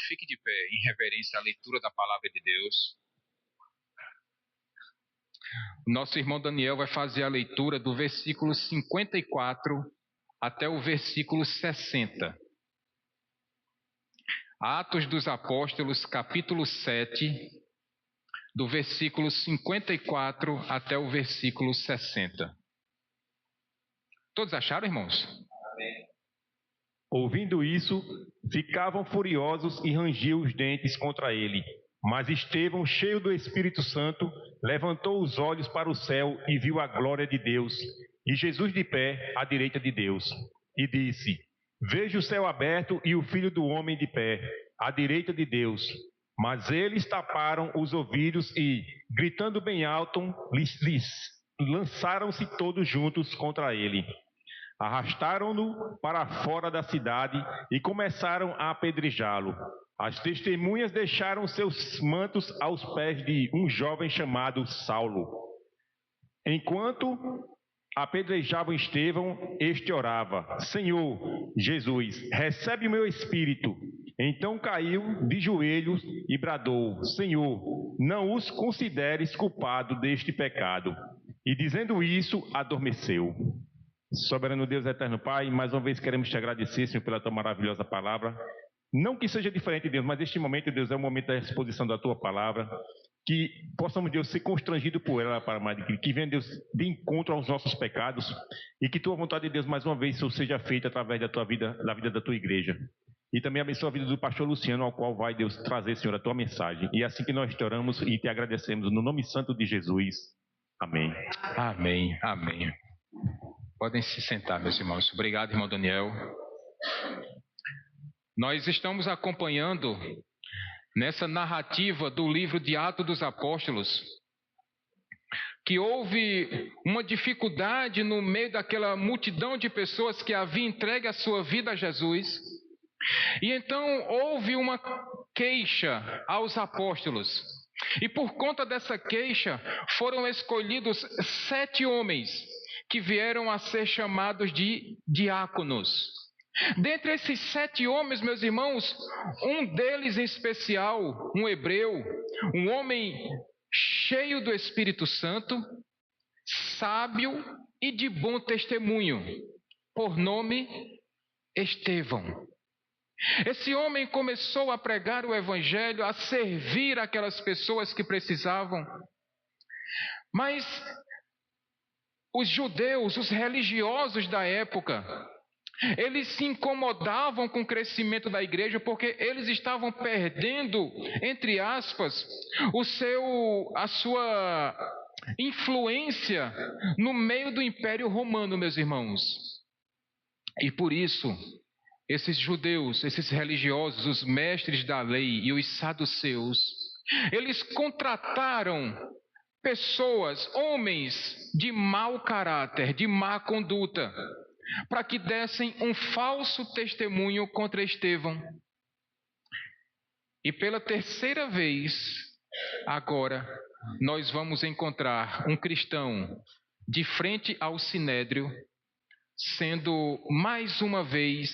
Fique de pé em reverência à leitura da palavra de Deus. Nosso irmão Daniel vai fazer a leitura do versículo 54 até o versículo 60. Atos dos Apóstolos, capítulo 7, do versículo 54 até o versículo 60. Todos acharam, irmãos? Amém. Ouvindo isso, ficavam furiosos e rangiam os dentes contra ele. Mas Estevão, cheio do Espírito Santo, levantou os olhos para o céu e viu a glória de Deus, e Jesus de pé à direita de Deus. E disse: Vejo o céu aberto e o Filho do Homem de pé, à direita de Deus. Mas eles taparam os ouvidos e, gritando bem alto, lançaram-se todos juntos contra ele. Arrastaram-no para fora da cidade e começaram a apedrejá-lo. As testemunhas deixaram seus mantos aos pés de um jovem chamado Saulo. Enquanto apedrejavam Estevão, este orava: Senhor Jesus, recebe o meu espírito. Então caiu de joelhos e bradou: Senhor, não os consideres culpados deste pecado. E dizendo isso, adormeceu. Soberano Deus, eterno Pai, mais uma vez queremos te agradecer, Senhor, pela tua maravilhosa palavra. Não que seja diferente, Deus, mas este momento, Deus, é o momento da exposição da tua palavra. Que possamos, Deus, ser constrangidos por ela, para mais que venha, Deus, de encontro aos nossos pecados. E que tua vontade, Deus, mais uma vez, seja feita através da tua vida, da vida da tua igreja. E também abençoa a vida do pastor Luciano, ao qual vai, Deus, trazer, Senhor, a tua mensagem. E é assim que nós te oramos e te agradecemos, no nome santo de Jesus. Amém. Amém, amém. Podem se sentar, meus irmãos. Obrigado, irmão Daniel. Nós estamos acompanhando nessa narrativa do livro de Atos dos Apóstolos que houve uma dificuldade no meio daquela multidão de pessoas que havia entregue a sua vida a Jesus. E então houve uma queixa aos apóstolos. E por conta dessa queixa foram escolhidos 7 homens que vieram a ser chamados de diáconos. Dentre esses 7 homens, meus irmãos, um deles em especial, um hebreu, um homem cheio do Espírito Santo, sábio e de bom testemunho, por nome Estevão. Esse homem começou a pregar o evangelho, a servir aquelas pessoas que precisavam. Mas os judeus, os religiosos da época, eles se incomodavam com o crescimento da igreja porque eles estavam perdendo, entre aspas, a sua influência no meio do Império Romano, meus irmãos. E por isso, esses judeus, esses religiosos, os mestres da lei e os saduceus, eles contrataram pessoas, homens de mau caráter, de má conduta, para que dessem um falso testemunho contra Estevão. E pela terceira vez, agora, nós vamos encontrar um cristão de frente ao sinédrio, sendo mais uma vez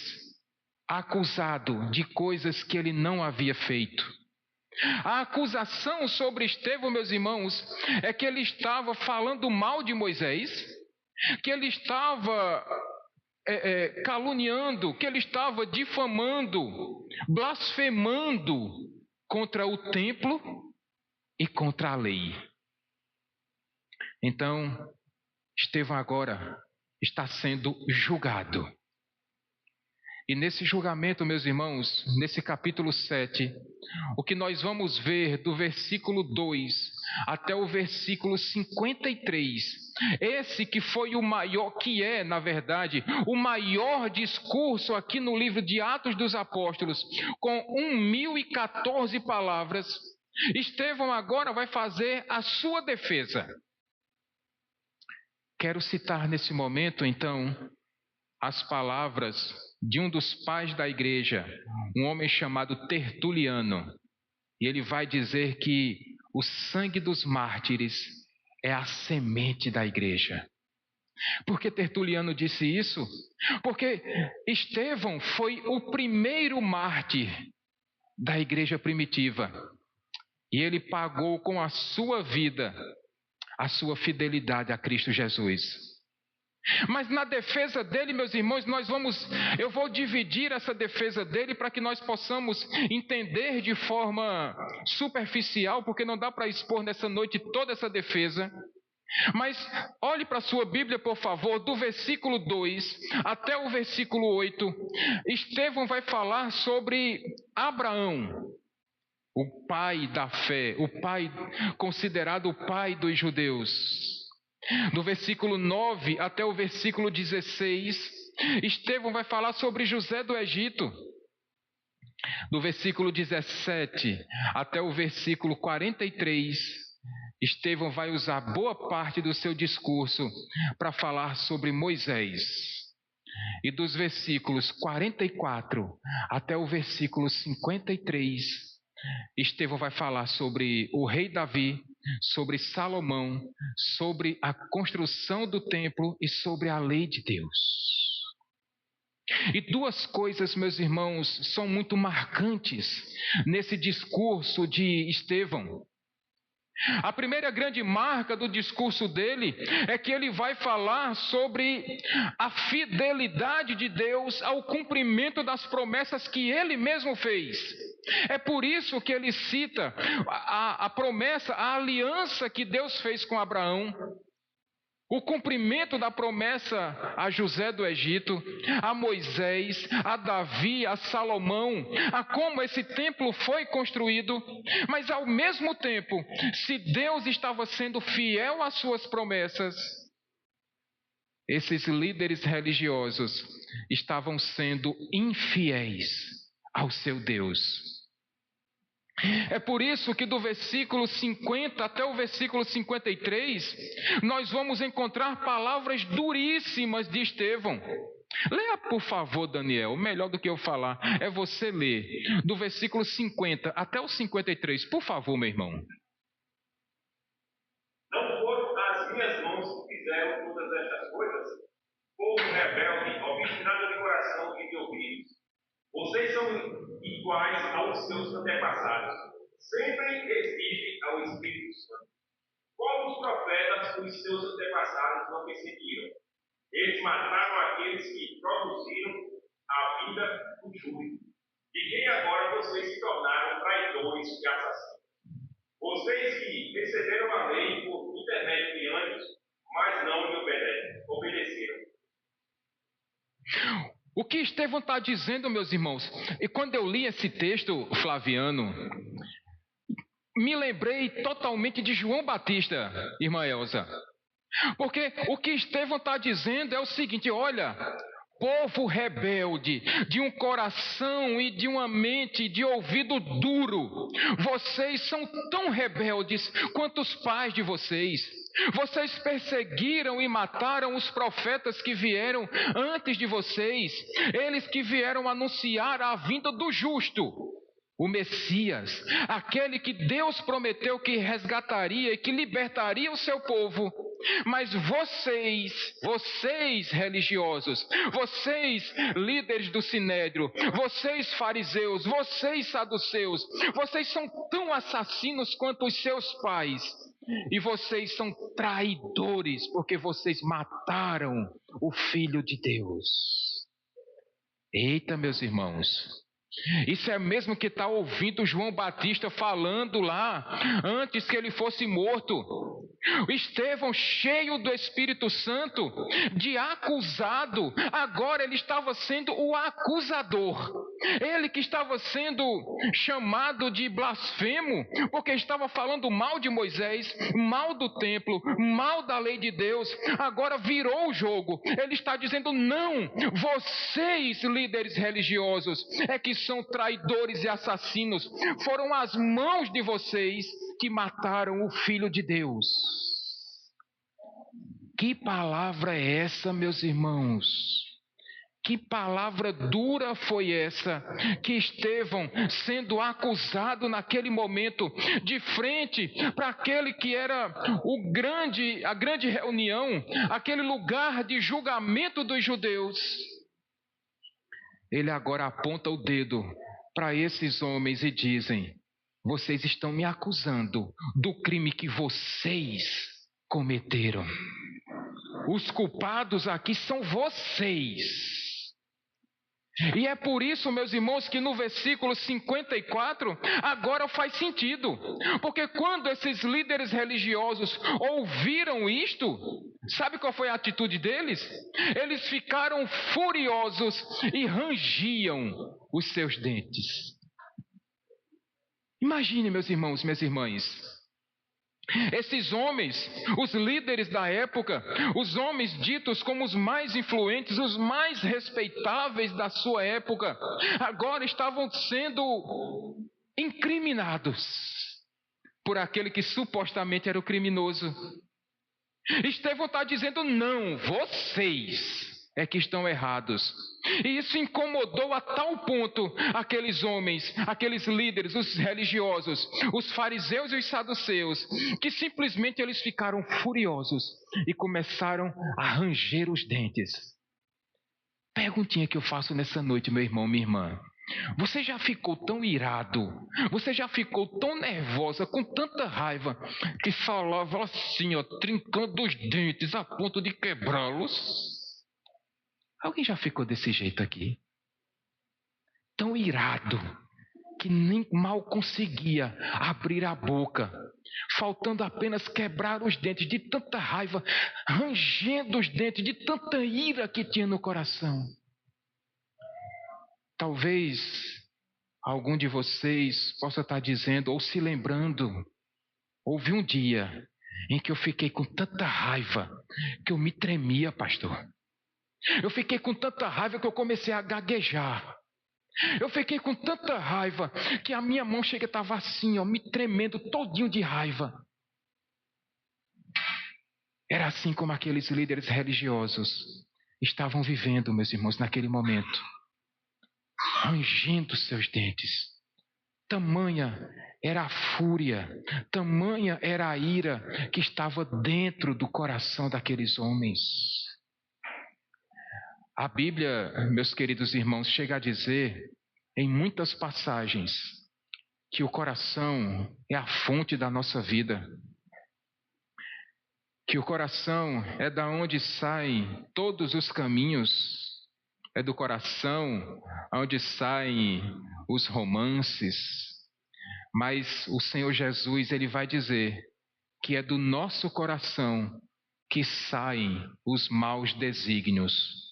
acusado de coisas que ele não havia feito. A acusação sobre Estevão, meus irmãos, é que ele estava falando mal de Moisés, que ele estava caluniando, que ele estava difamando, blasfemando contra o templo e contra a lei. Então, Estevão agora está sendo julgado. E nesse julgamento, meus irmãos, nesse capítulo 7, o que nós vamos ver do versículo 2 até o versículo 53, esse que foi o maior, que é, na verdade, o maior discurso aqui no livro de Atos dos Apóstolos, com 1014 palavras, Estevão agora vai fazer a sua defesa. Quero citar nesse momento, então, as palavras de um dos pais da igreja, um homem chamado Tertuliano. E ele vai dizer que o sangue dos mártires é a semente da igreja. Por que Tertuliano disse isso? Porque Estevão foi o primeiro mártir da igreja primitiva. E ele pagou com a sua vida a sua fidelidade a Cristo Jesus. Mas na defesa dele, meus irmãos, eu vou dividir essa defesa dele para que nós possamos entender de forma superficial, porque não dá para expor nessa noite toda essa defesa. Mas olhe para a sua Bíblia, por favor, do versículo 2 até o versículo 8. Estevão vai falar sobre Abraão, o pai da fé, considerado o pai dos judeus. Do versículo 9 até o versículo 16, Estevão vai falar sobre José do Egito. Do versículo 17 até o versículo 43, Estevão vai usar boa parte do seu discurso para falar sobre Moisés. E dos versículos 44 até o versículo 53, Estevão vai falar sobre o rei Davi, sobre Salomão, sobre a construção do templo e sobre a lei de Deus. E duas coisas, meus irmãos, são muito marcantes nesse discurso de Estevão. A primeira grande marca do discurso dele é que ele vai falar sobre a fidelidade de Deus ao cumprimento das promessas que ele mesmo fez. É por isso que ele cita a promessa, a aliança que Deus fez com Abraão, o cumprimento da promessa a José do Egito, a Moisés, a Davi, a Salomão, a como esse templo foi construído. Mas ao mesmo tempo, se Deus estava sendo fiel às suas promessas, esses líderes religiosos estavam sendo infiéis ao seu Deus. É por isso que do versículo 50 até o versículo 53, nós vamos encontrar palavras duríssimas de Estevão. Leia, por favor, Daniel. Melhor do que eu falar é você ler do versículo 50 até o 53. Por favor, meu irmão. Não foram as minhas mãos que fizeram todas estas coisas? Povo rebelde, obstinado de coração e de ouvidos. Vocês são iguais aos seus antepassados. Sempre resistem ao Espírito Santo. Como os profetas, os seus antepassados não perseguiram. Eles mataram aqueles que produziram a vida do júbilo. De quem agora vocês se tornaram traidores e assassinos. Vocês que receberam a lei por intermédio de anjos, mas não lhe obedeceram. O que Estevão está dizendo, meus irmãos, e quando eu li esse texto, Flaviano, me lembrei totalmente de João Batista, irmã Elza. Porque o que Estevão está dizendo é o seguinte: olha, povo rebelde, de um coração e de uma mente de ouvido duro, vocês são tão rebeldes quanto os pais de vocês. Vocês perseguiram e mataram os profetas que vieram antes de vocês, eles que vieram anunciar a vinda do justo, o Messias, aquele que Deus prometeu que resgataria e que libertaria o seu povo. Mas vocês religiosos, vocês líderes do Sinédrio, vocês fariseus, vocês saduceus, vocês são tão assassinos quanto os seus pais. E vocês são traidores porque vocês mataram o Filho de Deus. Eita, meus irmãos. Isso é mesmo que está ouvindo João Batista falando lá, antes que ele fosse morto. Estevão, cheio do Espírito Santo, de acusado, agora ele estava sendo o acusador. Ele que estava sendo chamado de blasfemo, porque estava falando mal de Moisés, mal do templo, mal da lei de Deus, agora virou o jogo. Ele está dizendo: não, vocês líderes religiosos é que são traidores e assassinos. Foram as mãos de vocês que mataram o Filho de Deus. Que palavra é essa, meus irmãos? Que palavra dura foi essa que Estevão, sendo acusado naquele momento, de frente para aquele que era a grande reunião, aquele lugar de julgamento dos judeus. Ele agora aponta o dedo para esses homens e dizem: vocês estão me acusando do crime que vocês cometeram. Os culpados aqui são vocês. E é por isso, meus irmãos, que no versículo 54 agora faz sentido. Porque quando esses líderes religiosos ouviram isto, sabe qual foi a atitude deles? Eles ficaram furiosos e rangiam os seus dentes. Imagine, meus irmãos, minhas irmãs, esses homens, os líderes da época, os homens ditos como os mais influentes, os mais respeitáveis da sua época, agora estavam sendo incriminados por aquele que supostamente era o criminoso. Estevão está dizendo: não, vocês é que estão errados. E isso incomodou a tal ponto aqueles homens, aqueles líderes, os religiosos, os fariseus e os saduceus, que simplesmente eles ficaram furiosos e começaram a ranger os dentes. Perguntinha que eu faço nessa noite, meu irmão, minha irmã. Você já ficou tão irado, você já ficou tão nervosa, com tanta raiva, que falava assim, ó, trincando os dentes a ponto de quebrá-los? Alguém já ficou desse jeito aqui? Tão irado, que nem mal conseguia abrir a boca, faltando apenas quebrar os dentes de tanta raiva, rangendo os dentes de tanta ira que tinha no coração. Talvez algum de vocês possa estar dizendo ou se lembrando: houve um dia em que eu fiquei com tanta raiva que eu me tremia, pastor. Eu fiquei com tanta raiva que eu comecei a gaguejar. Eu fiquei com tanta raiva que a minha mão estava assim, ó, me tremendo todinho de raiva. Era assim como aqueles líderes religiosos estavam vivendo, meus irmãos, naquele momento. Rangendo seus dentes. Tamanha era a fúria, tamanha era a ira que estava dentro do coração daqueles homens. A Bíblia, meus queridos irmãos, chega a dizer, em muitas passagens, que o coração é a fonte da nossa vida. Que o coração é da onde saem todos os caminhos. É do coração onde saem os romances. Mas o Senhor Jesus, ele vai dizer que é do nosso coração que saem os maus desígnios.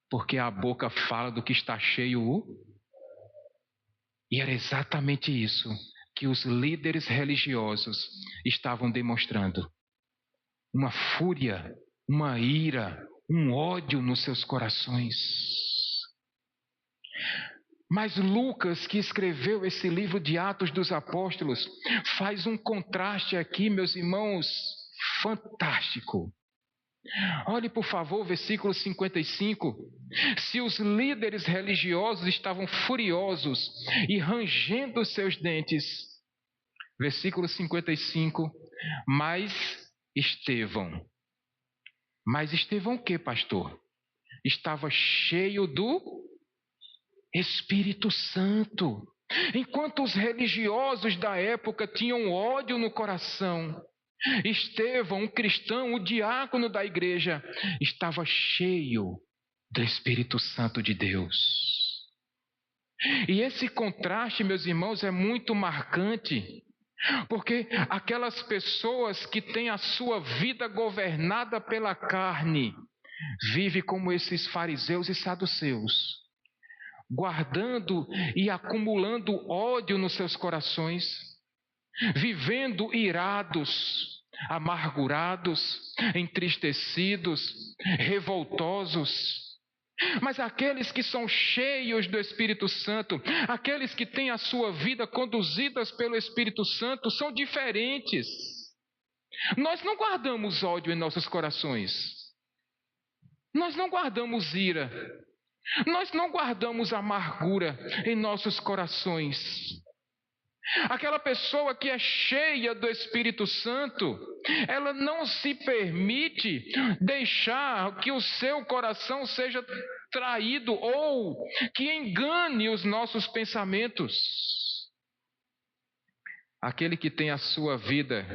Porque a boca fala do que está cheio. E era exatamente isso que os líderes religiosos estavam demonstrando. Uma fúria, uma ira, um ódio nos seus corações. Mas Lucas, que escreveu esse livro de Atos dos Apóstolos, faz um contraste aqui, meus irmãos, fantástico. Olhe, por favor, o versículo 55. Se os líderes religiosos estavam furiosos e rangendo os seus dentes, versículo 55, mas Estevão o que, pastor? Estava cheio do Espírito Santo. Enquanto os religiosos da época tinham ódio no coração, Estevão, um cristão, o diácono da igreja, estava cheio do Espírito Santo de Deus. E esse contraste, meus irmãos, é muito marcante, porque aquelas pessoas que têm a sua vida governada pela carne, vivem como esses fariseus e saduceus, guardando e acumulando ódio nos seus corações, vivendo irados, amargurados, entristecidos, revoltosos. Mas aqueles que são cheios do Espírito Santo, aqueles que têm a sua vida conduzidas pelo Espírito Santo, são diferentes. Nós não guardamos ódio em nossos corações. Nós não guardamos ira. Nós não guardamos amargura em nossos corações. Aquela pessoa que é cheia do Espírito Santo, ela não se permite deixar que o seu coração seja traído ou que engane os nossos pensamentos. Aquele que tem a sua vida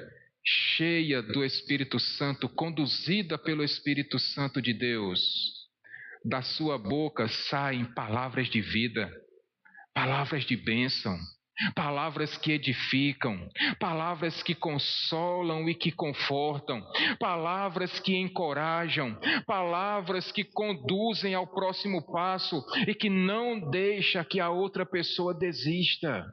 cheia do Espírito Santo, conduzida pelo Espírito Santo de Deus, da sua boca saem palavras de vida, palavras de bênção, palavras que edificam, palavras que consolam e que confortam, palavras que encorajam, palavras que conduzem ao próximo passo e que não deixa que a outra pessoa desista.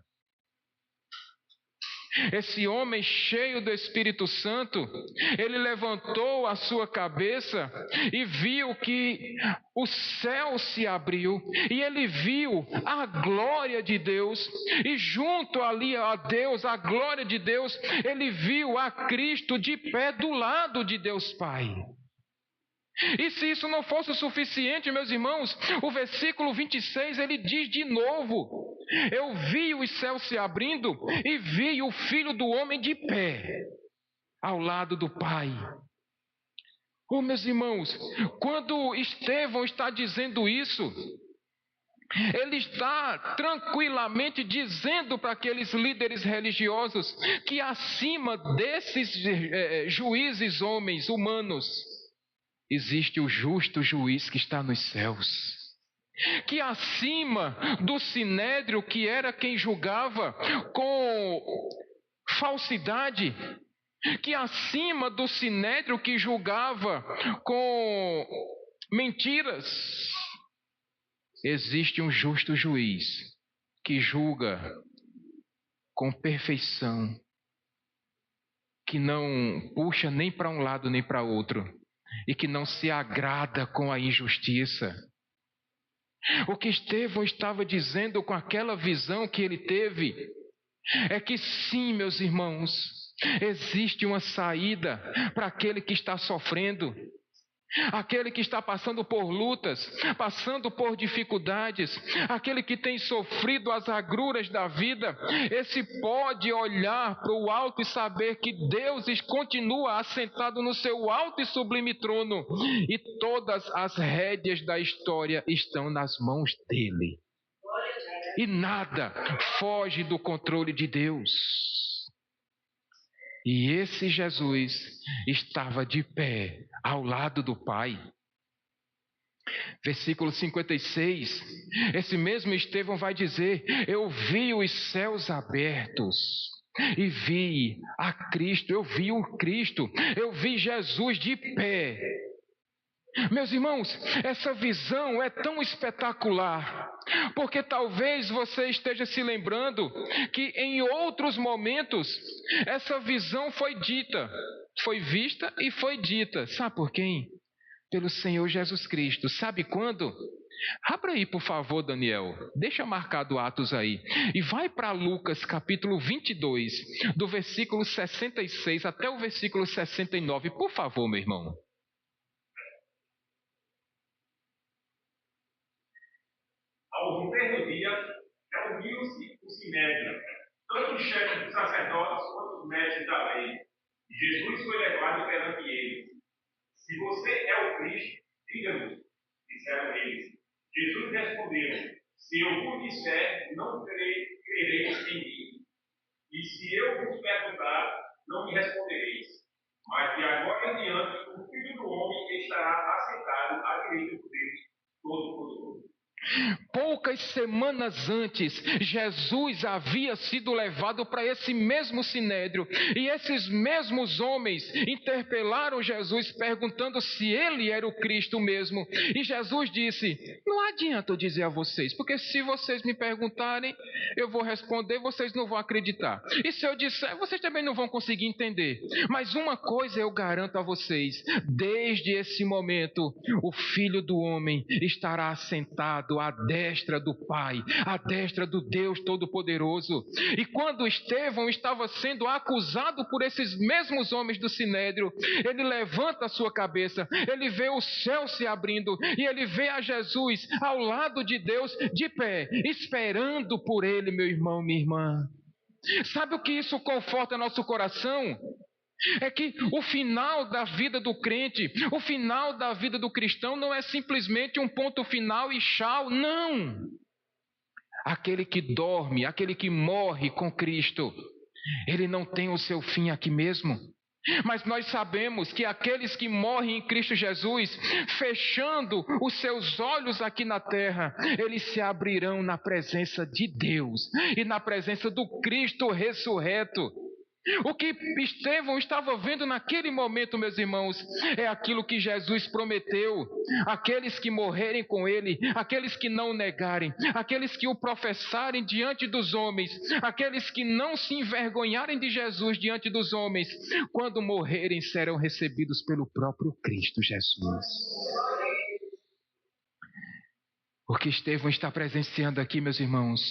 Esse homem cheio do Espírito Santo, ele levantou a sua cabeça e viu que o céu se abriu, e ele viu a glória de Deus, e junto ali a Deus, a glória de Deus, ele viu a Cristo de pé do lado de Deus Pai. E se isso não fosse o suficiente, meus irmãos, o versículo 26, ele diz de novo: eu vi os céus se abrindo e vi o Filho do Homem de pé, ao lado do Pai. Oh, meus irmãos, quando Estevão está dizendo isso, ele está tranquilamente dizendo para aqueles líderes religiosos que acima desses juízes homens, humanos, existe o justo juiz que está nos céus. Que acima do sinédrio, que era quem julgava com falsidade, que acima do sinédrio que julgava com mentiras, existe um justo juiz que julga com perfeição, que não puxa nem para um lado nem para outro, e que não se agrada com a injustiça. O que Estevão estava dizendo com aquela visão que ele teve é que sim, meus irmãos, existe uma saída para aquele que está sofrendo, aquele que está passando por lutas, passando por dificuldades, aquele que tem sofrido as agruras da vida. Esse pode olhar para o alto e saber que Deus continua assentado no seu alto e sublime trono, e todas as rédeas da história estão nas mãos dele, e nada foge do controle de Deus. E esse Jesus estava de pé ao lado do Pai. Versículo 56, esse mesmo Estevão vai dizer: eu vi os céus abertos e vi a Cristo, eu vi o Cristo, eu vi Jesus de pé. Meus irmãos, essa visão é tão espetacular, porque talvez você esteja se lembrando que em outros momentos essa visão foi dita, foi vista e foi dita. Sabe por quem? Pelo Senhor Jesus Cristo. Sabe quando? Abra aí, por favor, Daniel. Deixa marcado Atos aí. E vai para Lucas, capítulo 22, do versículo 66 até o versículo 69. Por favor, meu irmão. Ao romper do dia, reuniu-se o sinédrio, tanto os chefes dos sacerdotes quanto os mestres da lei. E Jesus foi levado perante eles. Se você é o Cristo, diga-nos, disseram eles. Jesus respondeu: se eu vos disser, não crereis em mim. E se eu vos perguntar, não me respondereis. Mas de agora em diante, o Filho do Homem estará assentado à direita do Deus Todo-Poderoso. Poucas semanas antes, Jesus havia sido levado para esse mesmo sinédrio, e esses mesmos homens interpelaram Jesus perguntando se ele era o Cristo mesmo, e Jesus disse: não adianta eu dizer a vocês, porque se vocês me perguntarem, eu vou responder, vocês não vão acreditar, e se eu disser, vocês também não vão conseguir entender. Mas uma coisa eu garanto a vocês: desde esse momento, o Filho do Homem estará assentado à destra do Pai, à destra do Deus Todo-Poderoso. E quando Estevão estava sendo acusado por esses mesmos homens do sinédrio, ele levanta a sua cabeça, ele vê o céu se abrindo e ele vê a Jesus ao lado de Deus de pé, esperando por ele, meu irmão, minha irmã. Sabe o que isso conforta nosso coração? É que o final da vida do crente, o final da vida do cristão não é simplesmente um ponto final e tchau, não. Aquele que dorme, aquele que morre com Cristo, ele não tem o seu fim aqui mesmo. Mas nós sabemos que aqueles que morrem em Cristo Jesus, fechando os seus olhos aqui na terra, eles se abrirão na presença de Deus e na presença do Cristo ressurreto. O que Estevão estava vendo naquele momento, meus irmãos, é aquilo que Jesus prometeu. Aqueles que morrerem com ele, aqueles que não o negarem, aqueles que o professarem diante dos homens, aqueles que não se envergonharem de Jesus diante dos homens, quando morrerem serão recebidos pelo próprio Cristo Jesus. O que Estevão está presenciando aqui, meus irmãos,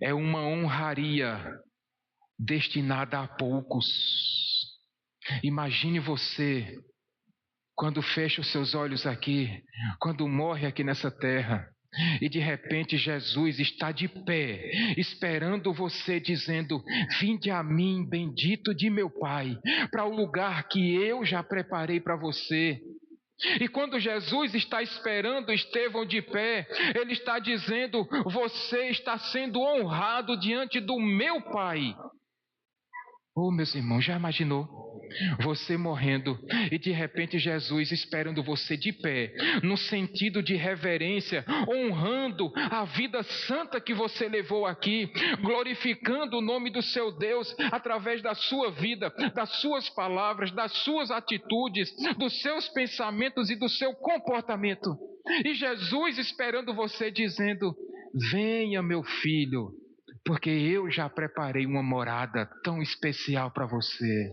é uma honraria destinada a poucos. Imagine você, quando fecha os seus olhos aqui, quando morre aqui nessa terra, e de repente Jesus está de pé, esperando você, dizendo: vinde a mim, bendito de meu Pai, para o lugar que eu já preparei para você. E quando Jesus está esperando Estevão de pé, ele está dizendo: você está sendo honrado diante do meu Pai. Oh, meus irmãos, já imaginou? Você morrendo e de repente Jesus esperando você de pé, no sentido de reverência, honrando a vida santa que você levou aqui, glorificando o nome do seu Deus através da sua vida, das suas palavras, das suas atitudes, dos seus pensamentos e do seu comportamento. E Jesus esperando você dizendo: venha, meu filho, porque eu já preparei uma morada tão especial para você.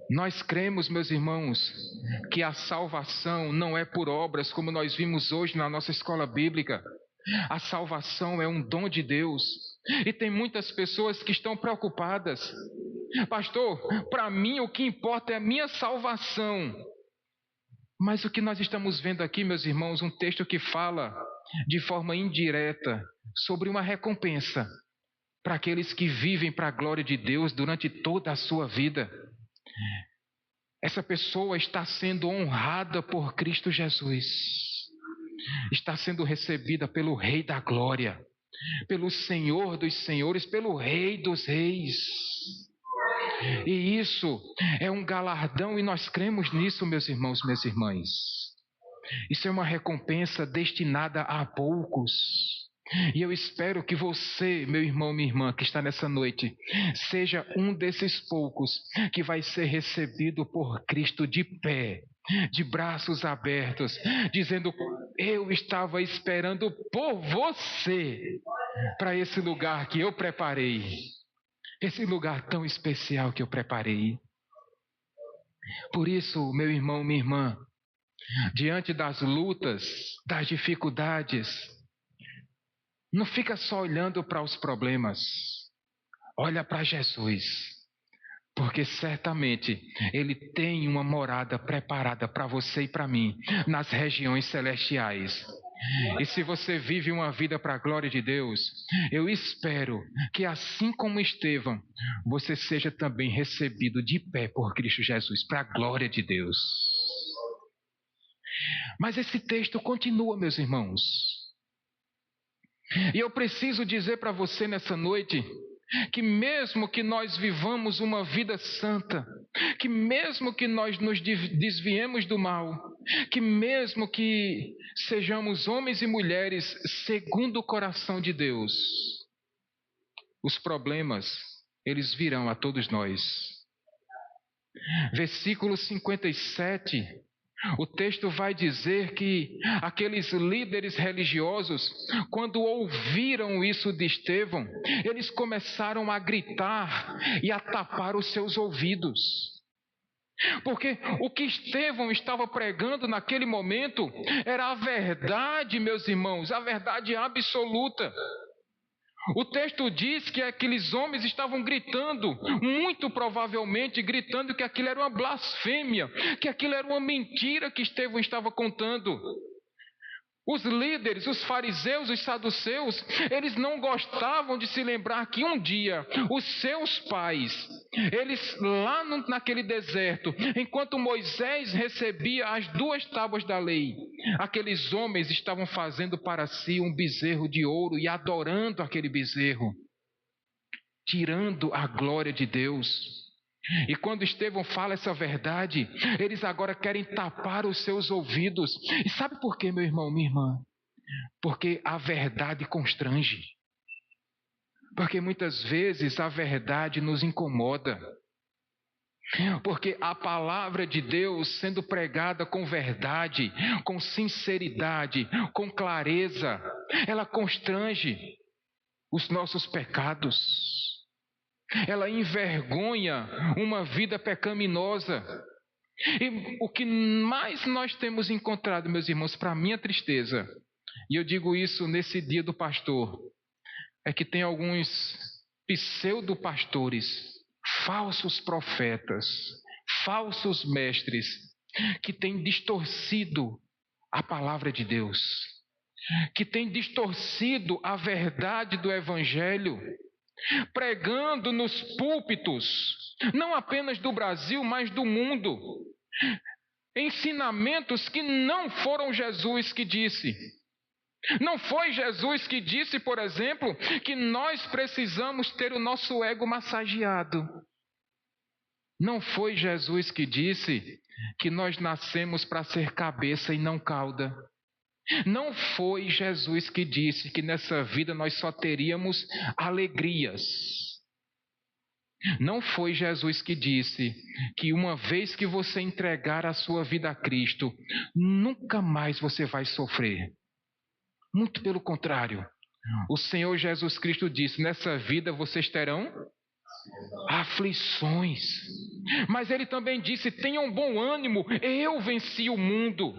Nós cremos, meus irmãos, que a salvação não é por obras, como nós vimos hoje na nossa escola bíblica. A salvação é um dom de Deus. E tem muitas pessoas que estão preocupadas: pastor, para mim o que importa é a minha salvação. Mas o que nós estamos vendo aqui, meus irmãos, um texto que fala de forma indireta sobre uma recompensa para aqueles que vivem para a glória de Deus durante toda a sua vida. Essa pessoa está sendo honrada por Cristo Jesus, está sendo recebida pelo Rei da Glória, pelo Senhor dos Senhores, pelo Rei dos Reis. E isso é um galardão, e nós cremos nisso, meus irmãos, minhas irmãs. Isso é uma recompensa destinada a poucos. E eu espero que você, meu irmão, minha irmã, que está nessa noite, seja um desses poucos que vai ser recebido por Cristo de pé, de braços abertos, dizendo: eu estava esperando por você para esse lugar que eu preparei. Esse lugar tão especial que eu preparei. Por isso, meu irmão, minha irmã, diante das lutas, das dificuldades, não fica só olhando para os problemas. Olha para Jesus, porque certamente Ele tem uma morada preparada para você e para mim, nas regiões celestiais. E se você vive uma vida para a glória de Deus, eu espero que, assim como Estevão, você seja também recebido de pé por Cristo Jesus, para a glória de Deus. Mas esse texto continua, meus irmãos. E eu preciso dizer para você nessa noite que mesmo que nós vivamos uma vida santa, que mesmo que nós nos desviemos do mal, que mesmo que sejamos homens e mulheres segundo o coração de Deus, os problemas, eles virão a todos nós. Versículo 57, o texto vai dizer que aqueles líderes religiosos, quando ouviram isso de Estevão, eles começaram a gritar e a tapar os seus ouvidos. Porque o que Estevão estava pregando naquele momento era a verdade, meus irmãos, a verdade absoluta. O texto diz que aqueles homens estavam gritando, muito provavelmente gritando que aquilo era uma blasfêmia, que aquilo era uma mentira que Estevão estava contando. Os líderes, os fariseus, os saduceus, eles não gostavam de se lembrar que um dia os seus pais, eles lá naquele deserto, enquanto Moisés recebia as 2 tábuas da lei, aqueles homens estavam fazendo para si um bezerro de ouro e adorando aquele bezerro, tirando a glória de Deus. E quando Estevão fala essa verdade, eles agora querem tapar os seus ouvidos. E sabe por quê, meu irmão, minha irmã? Porque a verdade constrange. Porque muitas vezes a verdade nos incomoda. Porque a palavra de Deus sendo pregada com verdade, com sinceridade, com clareza, ela constrange os nossos pecados. Ela envergonha uma vida pecaminosa. E o que mais nós temos encontrado, meus irmãos, para minha tristeza, e eu digo isso nesse dia do pastor, é que tem alguns pseudo-pastores, falsos profetas, falsos mestres, que têm distorcido a palavra de Deus, que têm distorcido a verdade do Evangelho, pregando nos púlpitos, não apenas do Brasil, mas do mundo, ensinamentos que não foram Jesus que disse. Não foi Jesus que disse, por exemplo, que nós precisamos ter o nosso ego massageado. Não foi Jesus que disse que nós nascemos para ser cabeça e não cauda. Não foi Jesus que disse que nessa vida nós só teríamos alegrias. Não foi Jesus que disse que uma vez que você entregar a sua vida a Cristo, nunca mais você vai sofrer. Muito pelo contrário. O Senhor Jesus Cristo disse: nessa vida vocês terão aflições. Mas Ele também disse: tenham bom ânimo, eu venci o mundo.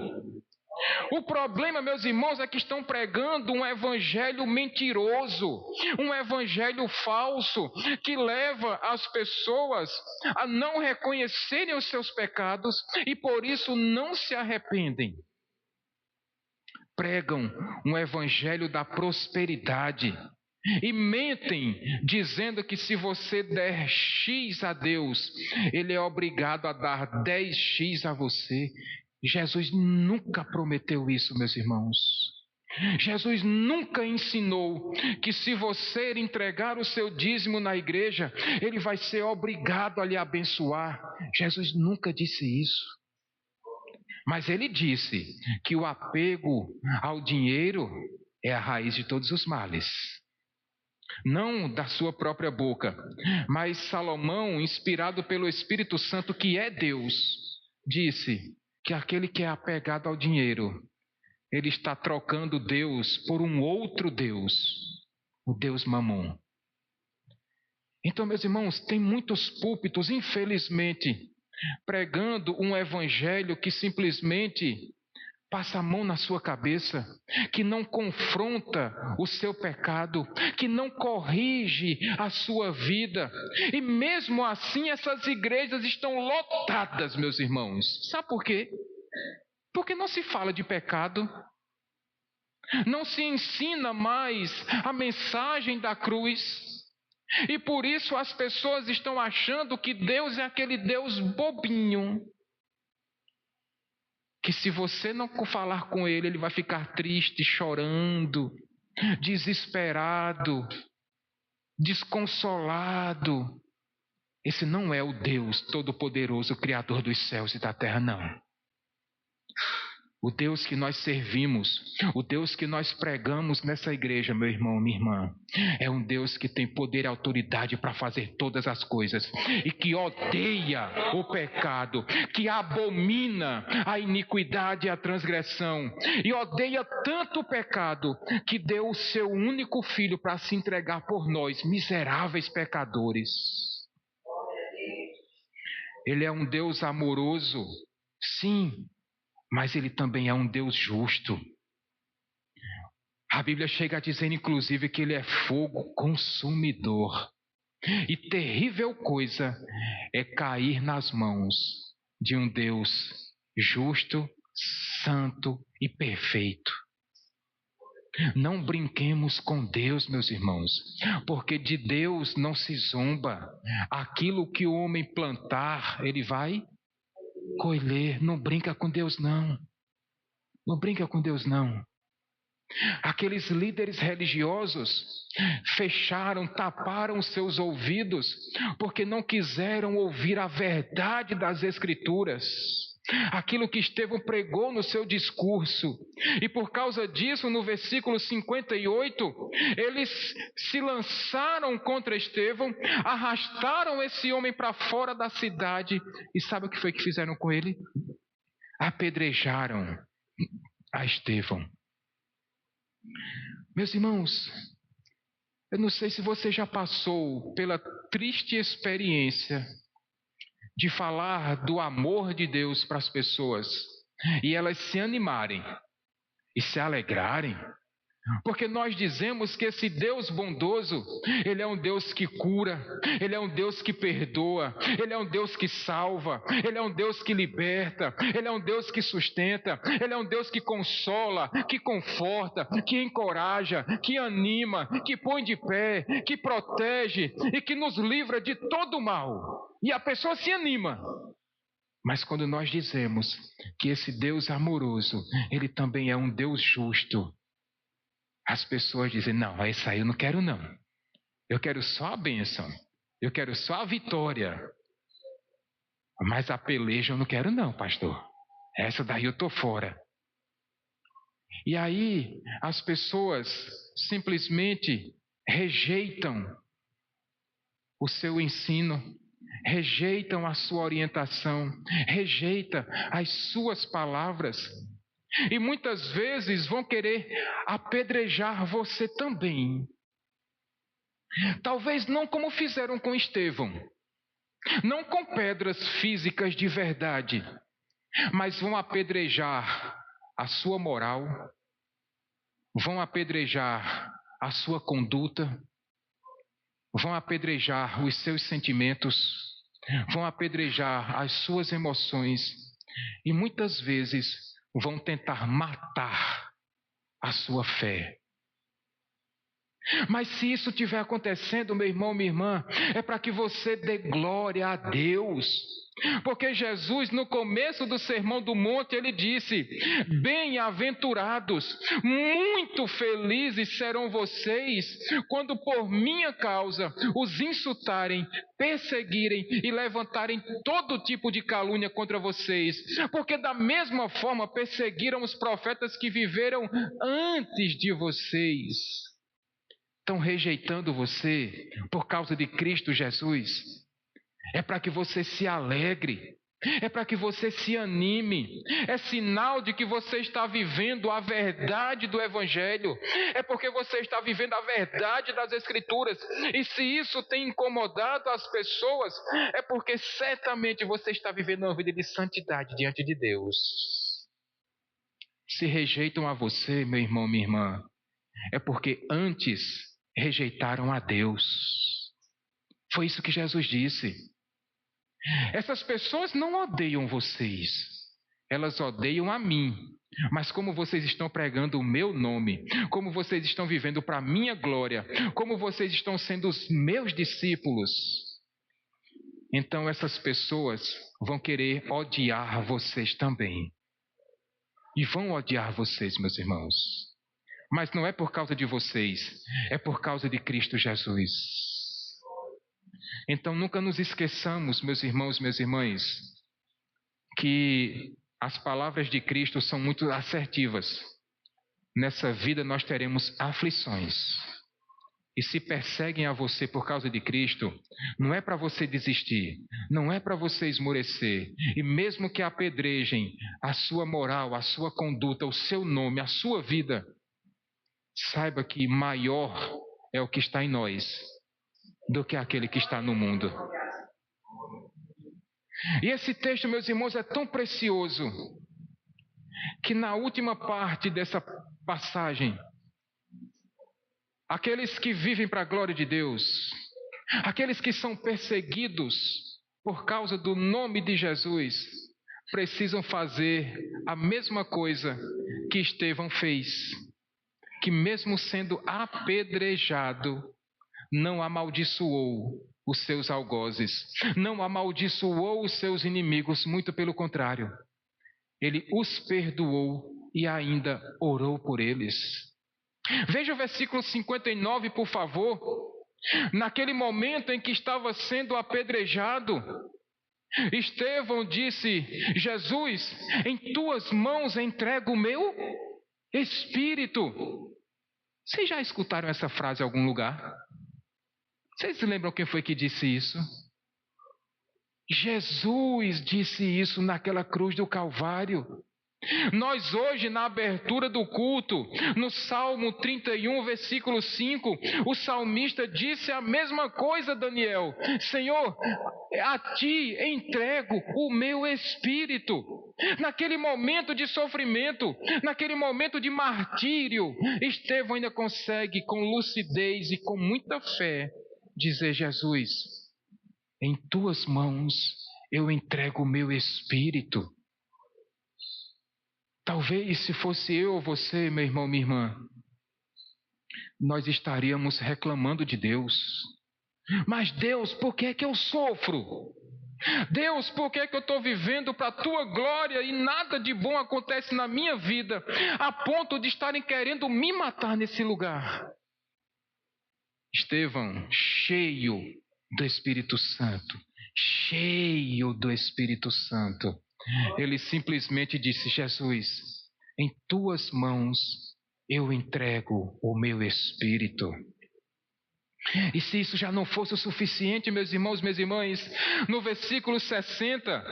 O problema, meus irmãos, é que estão pregando um evangelho mentiroso, um evangelho falso, que leva as pessoas a não reconhecerem os seus pecados e por isso não se arrependem. Pregam um evangelho da prosperidade e mentem dizendo que se você der X a Deus, Ele é obrigado a dar 10x a você. Jesus nunca prometeu isso, meus irmãos. Jesus nunca ensinou que se você entregar o seu dízimo na igreja, Ele vai ser obrigado a lhe abençoar. Jesus nunca disse isso. Mas Ele disse que o apego ao dinheiro é a raiz de todos os males. Não da sua própria boca, mas Salomão, inspirado pelo Espírito Santo, que é Deus, disse que aquele que é apegado ao dinheiro, ele está trocando Deus por um outro Deus, o Deus Mamon. Então, meus irmãos, tem muitos púlpitos, infelizmente, pregando um evangelho que simplesmente passa a mão na sua cabeça, que não confronta o seu pecado, que não corrige a sua vida. E mesmo assim essas igrejas estão lotadas, meus irmãos. Sabe por quê? Porque não se fala de pecado, não se ensina mais a mensagem da cruz. E por isso as pessoas estão achando que Deus é aquele Deus bobinho, que se você não falar com Ele, Ele vai ficar triste, chorando, desesperado, desconsolado. Esse não é o Deus Todo-Poderoso, Criador dos céus e da terra, não. O Deus que nós servimos, o Deus que nós pregamos nessa igreja, meu irmão, minha irmã, é um Deus que tem poder e autoridade para fazer todas as coisas e que odeia o pecado, que abomina a iniquidade e a transgressão e odeia tanto o pecado que deu o seu único filho para se entregar por nós, miseráveis pecadores. Ele é um Deus amoroso, sim, mas Ele também é um Deus justo. A Bíblia chega a dizer, inclusive, que Ele é fogo consumidor. E terrível coisa é cair nas mãos de um Deus justo, santo e perfeito. Não brinquemos com Deus, meus irmãos, porque de Deus não se zomba. Aquilo que o homem plantar, ele vai colher. Não brinca com Deus, não. Não brinca com Deus, não. Aqueles líderes religiosos fecharam, taparam seus ouvidos, porque não quiseram ouvir a verdade das Escrituras, aquilo que Estevão pregou no seu discurso. E por causa disso, no versículo 58, eles se lançaram contra Estevão, arrastaram esse homem para fora da cidade, e sabe o que foi que fizeram com ele? Apedrejaram a Estevão. Meus irmãos, eu não sei se você já passou pela triste experiência de falar do amor de Deus para as pessoas e elas se animarem e se alegrarem. Porque nós dizemos que esse Deus bondoso, Ele é um Deus que cura, Ele é um Deus que perdoa, Ele é um Deus que salva, Ele é um Deus que liberta, Ele é um Deus que sustenta, Ele é um Deus que consola, que conforta, que encoraja, que anima, que põe de pé, que protege e que nos livra de todo o mal. E a pessoa se anima. Mas quando nós dizemos que esse Deus amoroso, Ele também é um Deus justo, as pessoas dizem, não, esse aí eu não quero não. Eu quero só a bênção. Eu quero só a vitória. Mas a peleja eu não quero não, pastor. Essa daí eu estou fora. E aí as pessoas simplesmente rejeitam o seu ensino, rejeitam a sua orientação, rejeitam as suas palavras. E muitas vezes vão querer apedrejar você também. Talvez não como fizeram com Estevão, não com pedras físicas de verdade, mas vão apedrejar a sua moral, vão apedrejar a sua conduta, vão apedrejar os seus sentimentos, vão apedrejar as suas emoções e muitas vezes vão tentar matar a sua fé. Mas se isso estiver acontecendo, meu irmão, minha irmã, é para que você dê glória a Deus. Porque Jesus, no começo do Sermão do Monte, ele disse: bem-aventurados, muito felizes serão vocês, quando por minha causa os insultarem, perseguirem e levantarem todo tipo de calúnia contra vocês. Porque da mesma forma perseguiram os profetas que viveram antes de vocês. Estão rejeitando você por causa de Cristo Jesus. É para que você se alegre, é para que você se anime, é sinal de que você está vivendo a verdade do Evangelho, é porque você está vivendo a verdade das Escrituras, e se isso tem incomodado as pessoas, é porque certamente você está vivendo uma vida de santidade diante de Deus. Se rejeitam a você, meu irmão, minha irmã, é porque antes rejeitaram a Deus. Foi isso que Jesus disse. Essas pessoas não odeiam vocês, elas odeiam a mim. Mas como vocês estão pregando o meu nome, como vocês estão vivendo para a minha glória, como vocês estão sendo os meus discípulos, então essas pessoas vão querer odiar vocês também. E vão odiar vocês, meus irmãos. Mas não é por causa de vocês, é por causa de Cristo Jesus. Então nunca nos esqueçamos, meus irmãos, minhas irmãs, que as palavras de Cristo são muito assertivas. Nessa vida nós teremos aflições. E se perseguem a você por causa de Cristo, não é para você desistir, não é para você esmorecer. E mesmo que apedrejem a sua moral, a sua conduta, o seu nome, a sua vida, saiba que maior é o que está em nós do que aquele que está no mundo. E esse texto, meus irmãos, é tão precioso que na última parte dessa passagem, aqueles que vivem para a glória de Deus, aqueles que são perseguidos por causa do nome de Jesus, precisam fazer a mesma coisa que Estevão fez. que mesmo sendo apedrejado, não amaldiçoou os seus algozes, não amaldiçoou os seus inimigos, muito pelo contrário, ele os perdoou e ainda orou por eles. Veja o versículo 59, por favor. Naquele momento em que estava sendo apedrejado, Estevão disse: Jesus, em tuas mãos entrego o meu espírito. Vocês já escutaram essa frase em algum lugar? Vocês se lembram quem foi que disse isso? Jesus disse isso naquela cruz do Calvário. Nós hoje, na abertura do culto, no Salmo 31, versículo 5, o salmista disse a mesma coisa, Daniel: Senhor, a ti entrego o meu espírito. Naquele momento de sofrimento, naquele momento de martírio, Estevão ainda consegue, com lucidez e com muita fé, dizer: Jesus, em tuas mãos eu entrego o meu espírito. Talvez se fosse eu ou você, meu irmão, minha irmã, nós estaríamos reclamando de Deus. Mas Deus, por que é que eu sofro? Deus, por que é que eu estou vivendo para a tua glória e nada de bom acontece na minha vida, a ponto de estarem querendo me matar nesse lugar? Estevão, cheio do Espírito Santo, ele simplesmente disse: Jesus, em tuas mãos eu entrego o meu espírito. E se isso já não fosse o suficiente, meus irmãos, minhas irmãs, no versículo 60,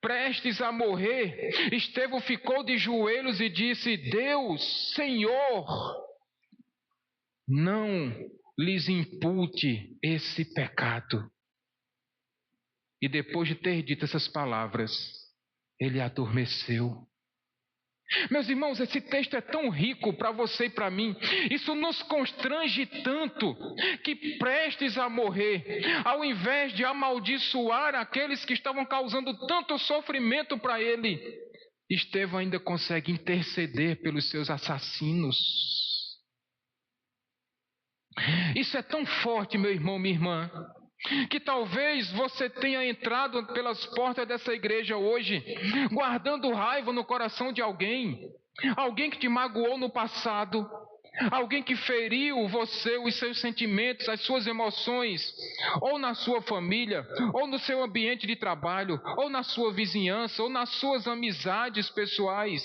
prestes a morrer, Estevão ficou de joelhos e disse: Deus, Senhor, não lhes impute esse pecado. E depois de ter dito essas palavras, ele adormeceu. Meus irmãos, esse texto é tão rico para você e para mim. Isso nos constrange tanto que, prestes a morrer, ao invés de amaldiçoar aqueles que estavam causando tanto sofrimento para ele, Estevão ainda consegue interceder pelos seus assassinos. Isso é tão forte, meu irmão, minha irmã, que talvez você tenha entrado pelas portas dessa igreja hoje, guardando raiva no coração de alguém que te magoou no passado, alguém que feriu você, os seus sentimentos, as suas emoções, ou na sua família, ou no seu ambiente de trabalho, ou na sua vizinhança, ou nas suas amizades pessoais.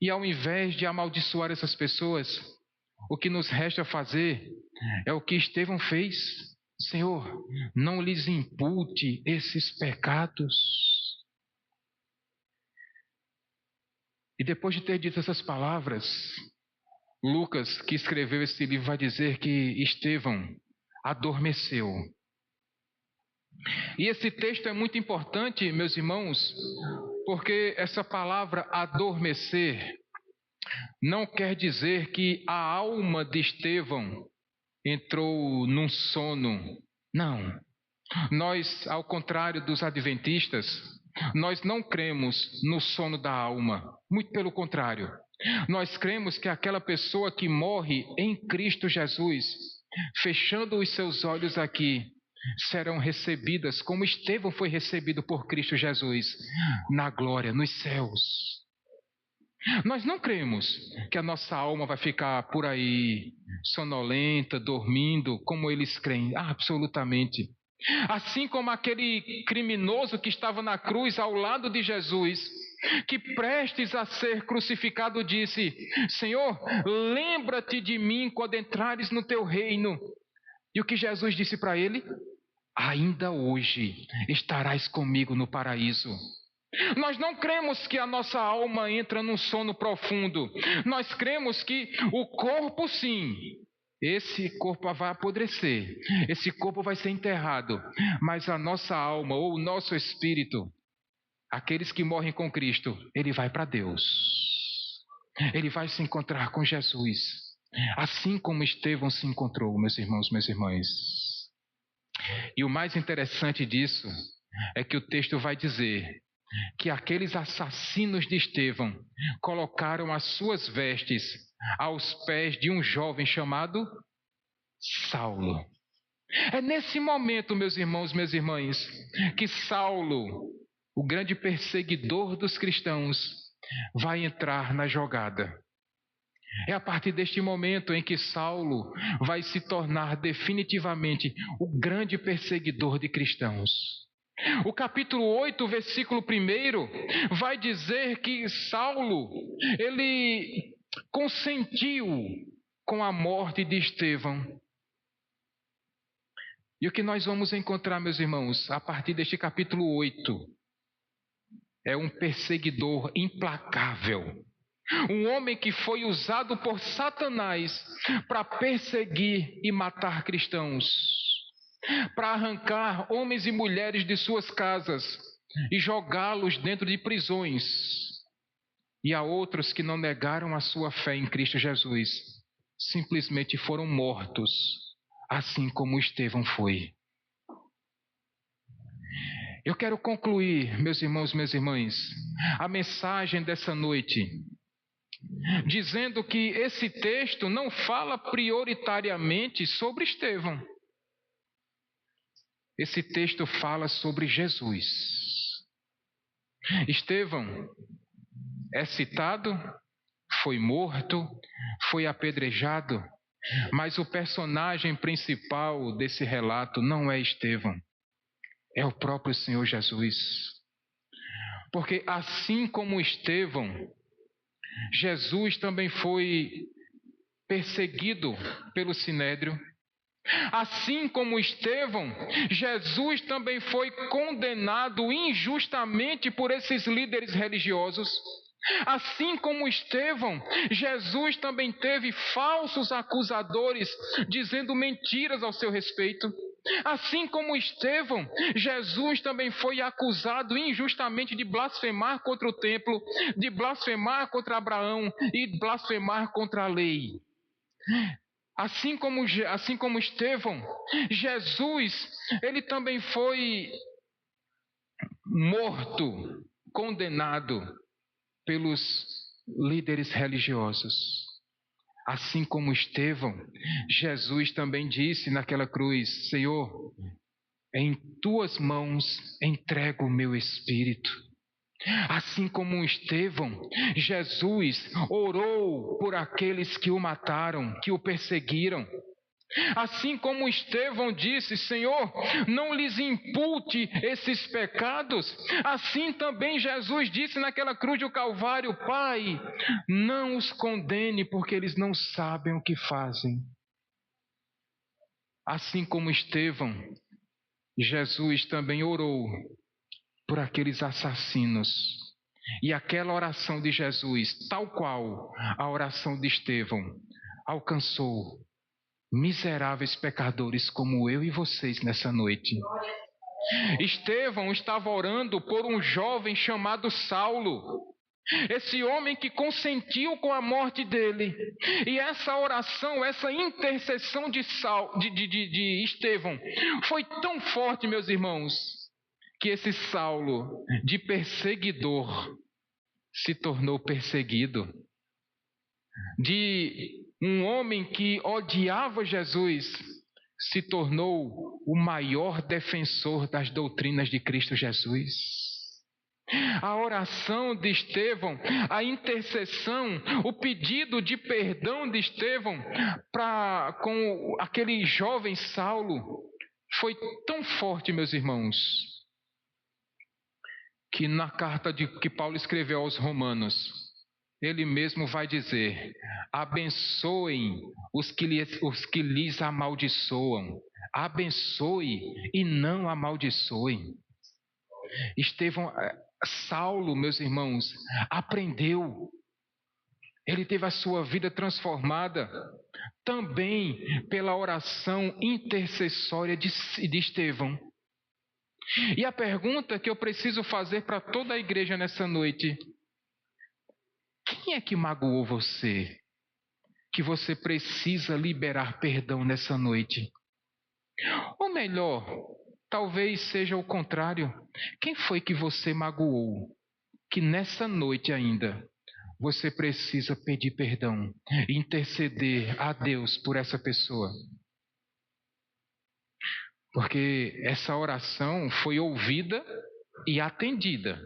E ao invés de amaldiçoar essas pessoas, o que nos resta fazer é o que Estevão fez: Senhor, não lhes impute esses pecados. E depois de ter dito essas palavras, Lucas, que escreveu esse livro, vai dizer que Estevão adormeceu. E esse texto é muito importante, meus irmãos, porque essa palavra adormecer não quer dizer que a alma de Estevão entrou num sono. Não. Nós, ao contrário dos adventistas, nós não cremos no sono da alma. Muito pelo contrário. Nós cremos que aquela pessoa que morre em Cristo Jesus, fechando os seus olhos aqui, serão recebidas como Estevão foi recebido por Cristo Jesus, na glória, nos céus. Nós não cremos que a nossa alma vai ficar por aí, sonolenta, dormindo, como eles creem. Absolutamente. Assim como aquele criminoso que estava na cruz ao lado de Jesus, que prestes a ser crucificado disse: Senhor, lembra-te de mim quando entrares no teu reino. E o que Jesus disse para ele? Ainda hoje estarás comigo no paraíso. Nós não cremos que a nossa alma entra num sono profundo. Nós cremos que o corpo, sim, esse corpo vai apodrecer, esse corpo vai ser enterrado, mas a nossa alma ou o nosso espírito, aqueles que morrem com Cristo, ele vai para Deus. Ele vai se encontrar com Jesus, assim como Estevão se encontrou, meus irmãos, minhas irmãs. E o mais interessante disso é que o texto vai dizer que aqueles assassinos de Estevão colocaram as suas vestes aos pés de um jovem chamado Saulo. É nesse momento, meus irmãos, minhas irmãs, que Saulo, o grande perseguidor dos cristãos, vai entrar na jogada. É a partir deste momento em que Saulo vai se tornar definitivamente o grande perseguidor de cristãos. O capítulo 8, versículo 1, vai dizer que Saulo, ele consentiu com a morte de Estevão. E o que nós vamos encontrar, meus irmãos, a partir deste capítulo 8, é um perseguidor implacável. Um homem que foi usado por Satanás para perseguir e matar cristãos, para arrancar homens e mulheres de suas casas e jogá-los dentro de prisões. E há outros que não negaram a sua fé em Cristo Jesus, simplesmente foram mortos, assim como Estevão foi. Eu quero concluir, meus irmãos, minhas irmãs, a mensagem dessa noite, dizendo que esse texto não fala prioritariamente sobre Estevão. Esse texto fala sobre Jesus. Estevão é citado, foi morto, foi apedrejado, mas o personagem principal desse relato não é Estevão, é o próprio Senhor Jesus. Porque assim como Estevão, Jesus também foi perseguido pelo Sinédrio. Assim como Estevão, Jesus também foi condenado injustamente por esses líderes religiosos. Assim como Estevão, Jesus também teve falsos acusadores dizendo mentiras ao seu respeito. Assim como Estevão, Jesus também foi acusado injustamente de blasfemar contra o templo, de blasfemar contra Abraão e blasfemar contra a lei. Assim como Estevão, Jesus, ele também foi morto, condenado pelos líderes religiosos. Assim como Estevão, Jesus também disse naquela cruz: Senhor, em tuas mãos entrego o meu espírito. Assim como Estevão, Jesus orou por aqueles que o mataram, que o perseguiram. Assim como Estevão disse: Senhor, não lhes impute esses pecados. Assim também Jesus disse naquela cruz do Calvário: Pai, não os condene, porque eles não sabem o que fazem. Assim como Estevão, Jesus também orou por aqueles assassinos. E aquela oração de Jesus, tal qual a oração de Estevão, alcançou miseráveis pecadores como eu e vocês nessa noite. Estevão estava orando por um jovem chamado Saulo, esse homem que consentiu com a morte dele. E essa oração, essa intercessão de Estevão foi tão forte, meus irmãos, que esse Saulo, de perseguidor, se tornou perseguido. De um homem que odiava Jesus, se tornou o maior defensor das doutrinas de Cristo Jesus. A oração de Estevão, a intercessão, o pedido de perdão de Estevão com aquele jovem Saulo foi tão forte, meus irmãos, que na carta que Paulo escreveu aos Romanos, ele mesmo vai dizer: abençoem os que lhes amaldiçoam, abençoe e não amaldiçoem. Saulo, meus irmãos, aprendeu, ele teve a sua vida transformada também pela oração intercessória de Estevão. E a pergunta que eu preciso fazer para toda a igreja nessa noite: quem é que magoou você, que você precisa liberar perdão nessa noite? Ou melhor, talvez seja o contrário. Quem foi que você magoou, que nessa noite ainda você precisa pedir perdão, interceder a Deus por essa pessoa. Porque essa oração foi ouvida e atendida.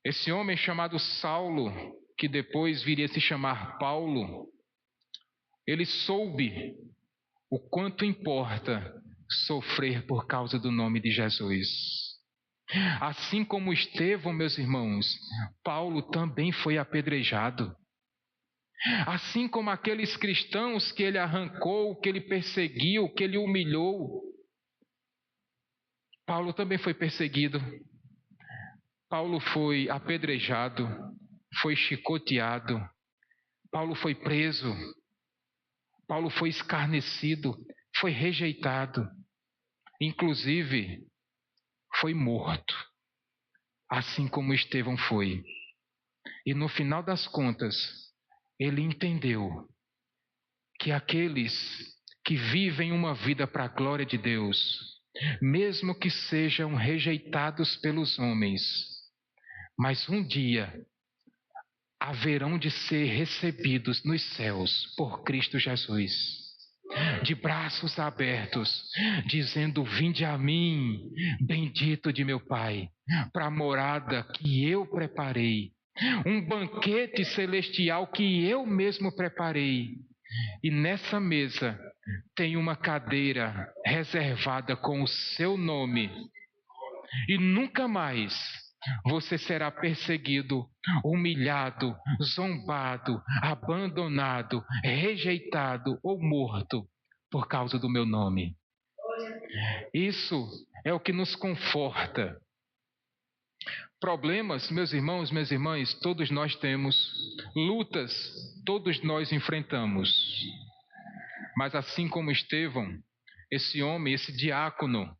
Esse homem chamado Saulo, que depois viria a se chamar Paulo, ele soube o quanto importa sofrer por causa do nome de Jesus. Assim como Estevão, meus irmãos, Paulo também foi apedrejado. Assim como aqueles cristãos que ele arrancou, que ele perseguiu, que ele humilhou, Paulo também foi perseguido. Paulo foi apedrejado, foi chicoteado, Paulo foi preso, Paulo foi escarnecido, foi rejeitado, inclusive foi morto, assim como Estevão foi. E no final das contas, ele entendeu que aqueles que vivem uma vida para a glória de Deus, mesmo que sejam rejeitados pelos homens, mas um dia haverão de ser recebidos nos céus por Cristo Jesus, de braços abertos, dizendo: vinde a mim, bendito de meu Pai, para a morada que eu preparei, um banquete celestial que eu mesmo preparei. E nessa mesa tem uma cadeira reservada com o seu nome. E nunca mais você será perseguido, humilhado, zombado, abandonado, rejeitado ou morto por causa do meu nome. Isso é o que nos conforta. Problemas, meus irmãos, minhas irmãs, todos nós temos. Lutas, todos nós enfrentamos. Mas assim como Estevão, esse homem, esse diácono,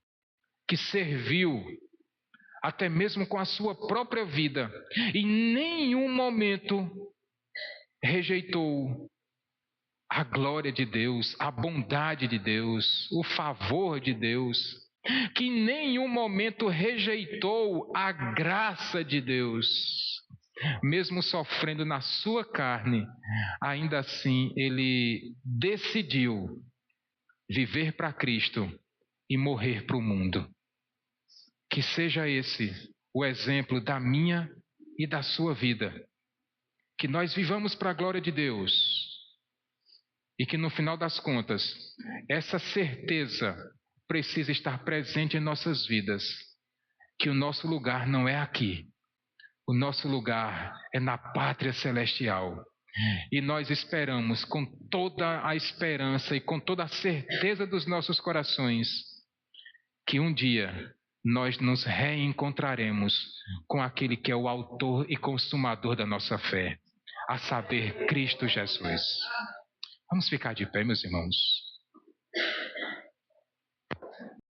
que serviu até mesmo com a sua própria vida, em nenhum momento rejeitou a glória de Deus, a bondade de Deus, o favor de Deus, que em nenhum momento rejeitou a graça de Deus, mesmo sofrendo na sua carne, ainda assim ele decidiu viver para Cristo e morrer para o mundo. Que seja esse o exemplo da minha e da sua vida. Que nós vivamos para a glória de Deus. E que no final das contas, essa certeza precisa estar presente em nossas vidas. Que o nosso lugar não é aqui. O nosso lugar é na pátria celestial. E nós esperamos com toda a esperança e com toda a certeza dos nossos corações que um dia nós nos reencontraremos com aquele que é o autor e consumador da nossa fé, a saber, Cristo Jesus. Vamos ficar de pé, meus irmãos.